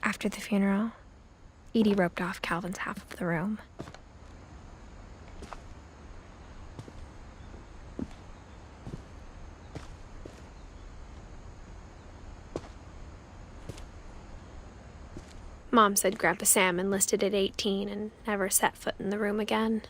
After the funeral, Edie roped off Calvin's half of the room. Mom said Grandpa Sam enlisted at 18 and never set foot in the room again.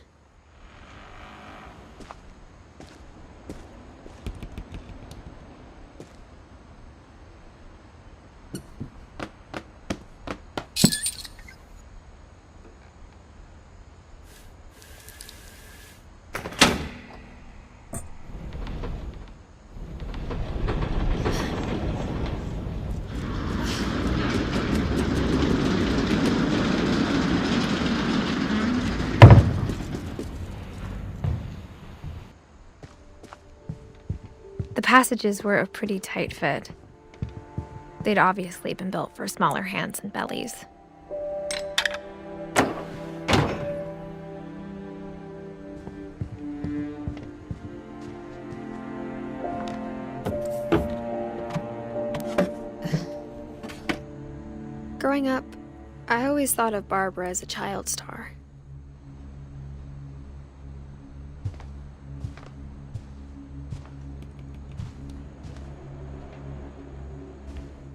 The passages were a pretty tight fit. They'd obviously been built for smaller hands and bellies. Growing up, I always thought of Barbara as a child star.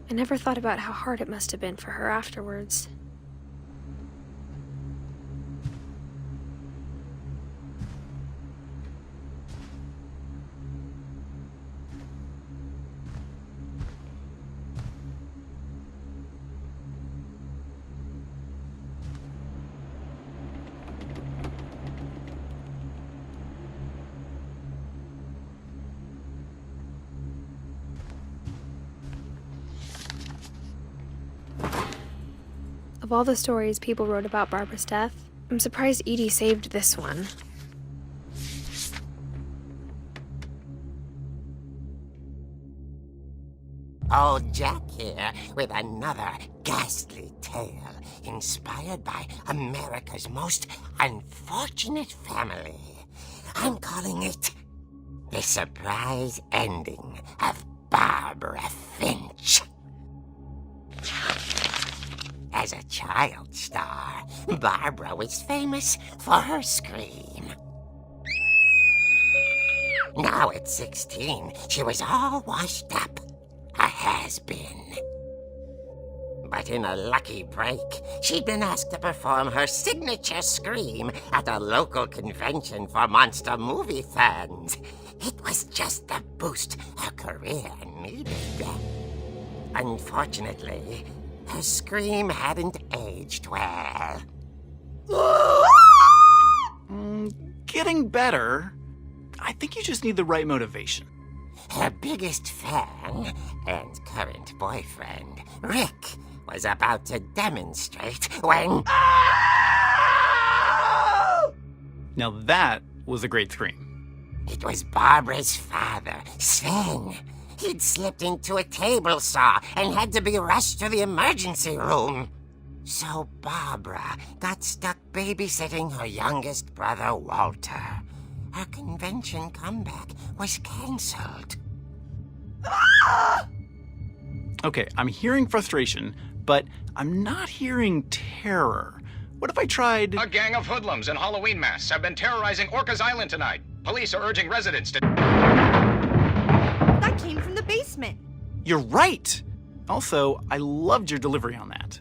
I never thought about how hard it must have been for her afterwards. Of all the stories people wrote about Barbara's death, I'm surprised Edie saved this one. Old Jack here with another ghastly tale inspired by America's most unfortunate family. I'm calling it The Surprise Ending of Barbara Finch. As a child star, Barbara was famous for her scream. Now at 16, she was all washed up, a has-been. But in a lucky break, she'd been asked to perform her signature scream at a local convention for monster movie fans. It was just the boost her career needed. Unfortunately, her scream hadn't aged well. Getting better. I think you just need the right motivation. Her biggest fan and current boyfriend, Rick, was about to demonstrate when... Now that was a great scream. It was Barbara's father, Sven. He'd slipped into a table saw and had to be rushed to the emergency room. So Barbara got stuck babysitting her youngest brother, Walter. Her convention comeback was cancelled. Okay, I'm hearing frustration, but I'm not hearing terror. What if I tried... A gang of hoodlums in Halloween masks have been terrorizing Orcas Island tonight. Police are urging residents to... That came from the basement. You're right! Also, I loved your delivery on that.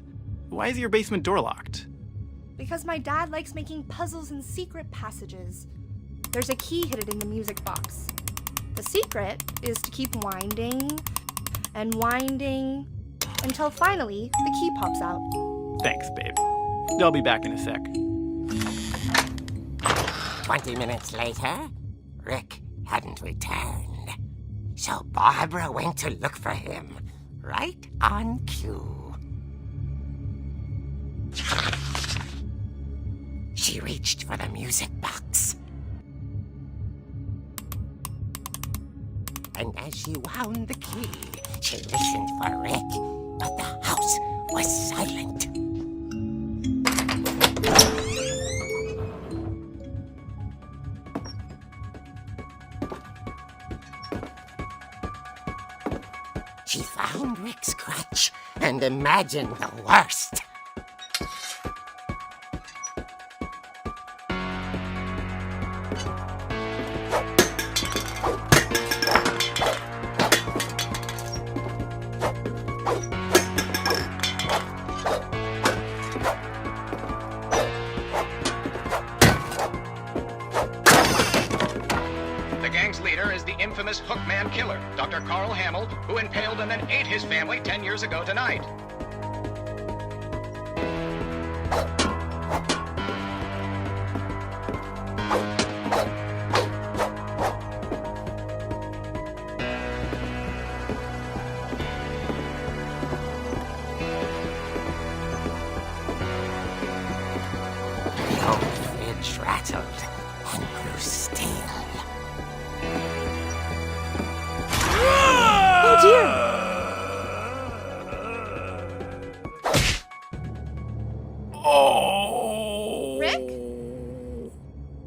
Why is your basement door locked? Because my dad likes making puzzles and secret passages. There's a key hidden in the music box. The secret is to keep winding and winding until finally the key pops out. Thanks, babe. I'll be back in a sec. 20 minutes later, Rick hadn't returned. So Barbara went to look for him, right on cue. She reached for the music box. And as she wound the key, she listened for Rick, but the house was silent. She found Rick Rick's crutch and imagine the worst. The gang's leader is the infamous Hookman killer, Dr. Carl Hamill, who impaled and then ate his family 10 years ago tonight. The old fridge rattled and grew stale. Oh dear! Oh! Rick?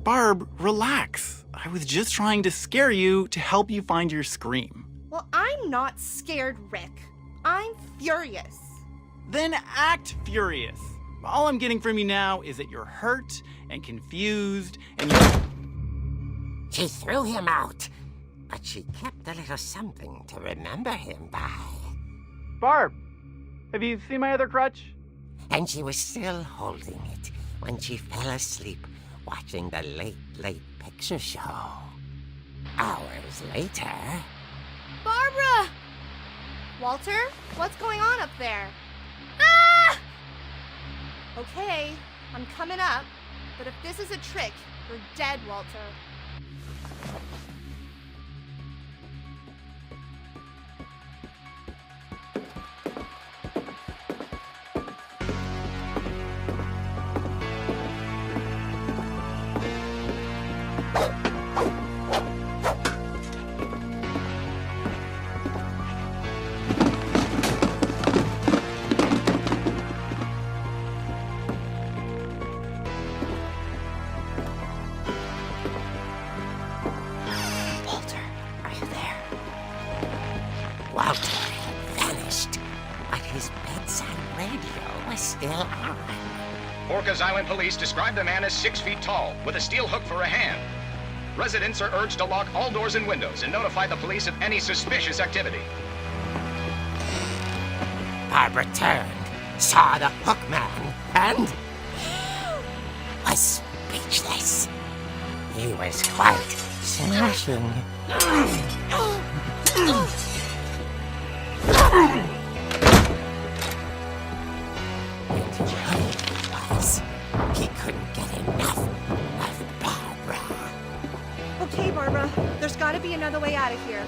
Barb, relax. I was just trying to scare you to help you find your scream. Well, I'm not scared, Rick. I'm furious. Then act furious. All I'm getting from you now is that you're hurt and confused and you... She threw him out, but she kept a little something to remember him by. Barb, have you seen my other crutch? And she was still holding it when she fell asleep watching the late picture show. Hours later... Barbara! Walter, what's going on up there? Ah! Okay, I'm coming up, but if this is a trick, you're dead, Walter. Walter had vanished, but his bedside radio was still on. Orcas Island police describe the man as 6 feet tall, with a steel hook for a hand. Residents are urged to lock all doors and windows and notify the police of any suspicious activity. Barbara turned, saw the hook man, and was speechless. He was quite smashing. He couldn't get enough of Barbara. Okay, Barbara, there's gotta be another way out of here.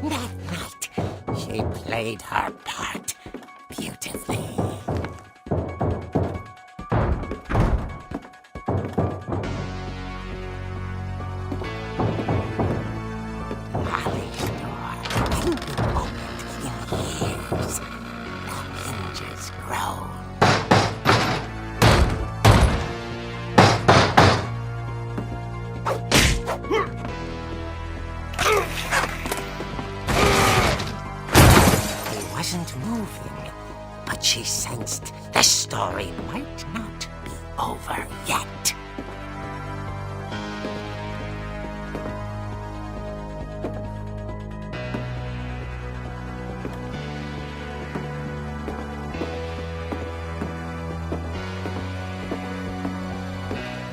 That night, she played her part beautifully. Holly's door hadn't been opened in years. The hinges groaned. He wasn't moving, but she sensed the story might not be over yet.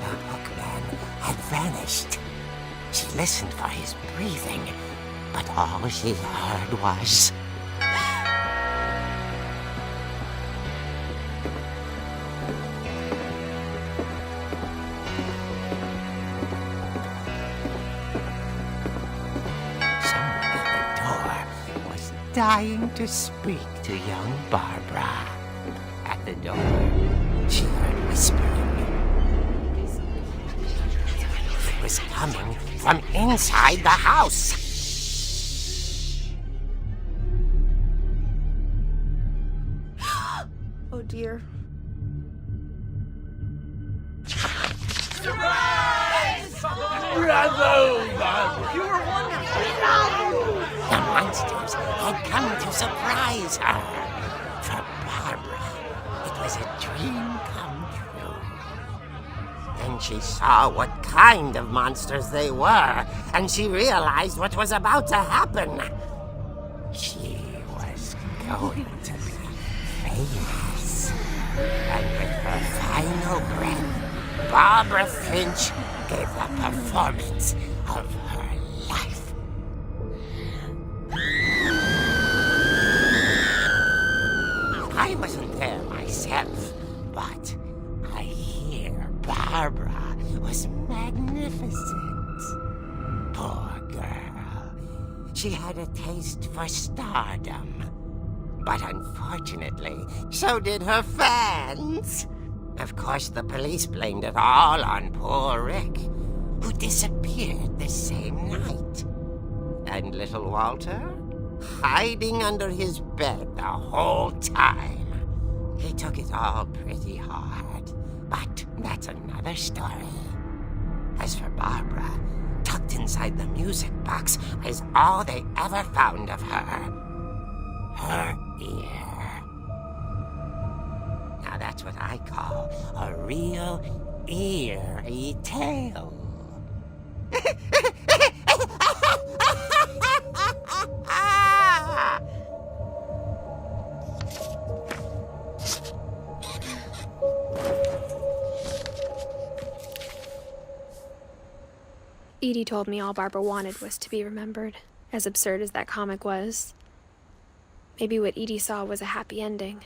The hookman had vanished. She listened for his breathing, but all she heard was... Someone at the door was dying to speak to young Barbara. At the door, she heard whispering. It was coming from inside the house. Oh dear. The surprise her. For Barbara, it was a dream come true. Then she saw what kind of monsters they were, and she realized what was about to happen. She was going to be famous. And with her final breath, Barbara Finch gave the performance of her life. I wasn't there myself, but I hear Barbara was magnificent. Poor girl. She had a taste for stardom. But unfortunately, so did her fans. Of course, the police blamed it all on poor Rick, who disappeared the same night. And little Walter? Hiding under his bed the whole time. He took it all pretty hard, but that's another story. As for Barbara, tucked inside the music box is all they ever found of her. Her ear. Now that's what I call a real eerie tale. Edie told me all Barbara wanted was to be remembered, as absurd as that comic was. Maybe what Edie saw was a happy ending.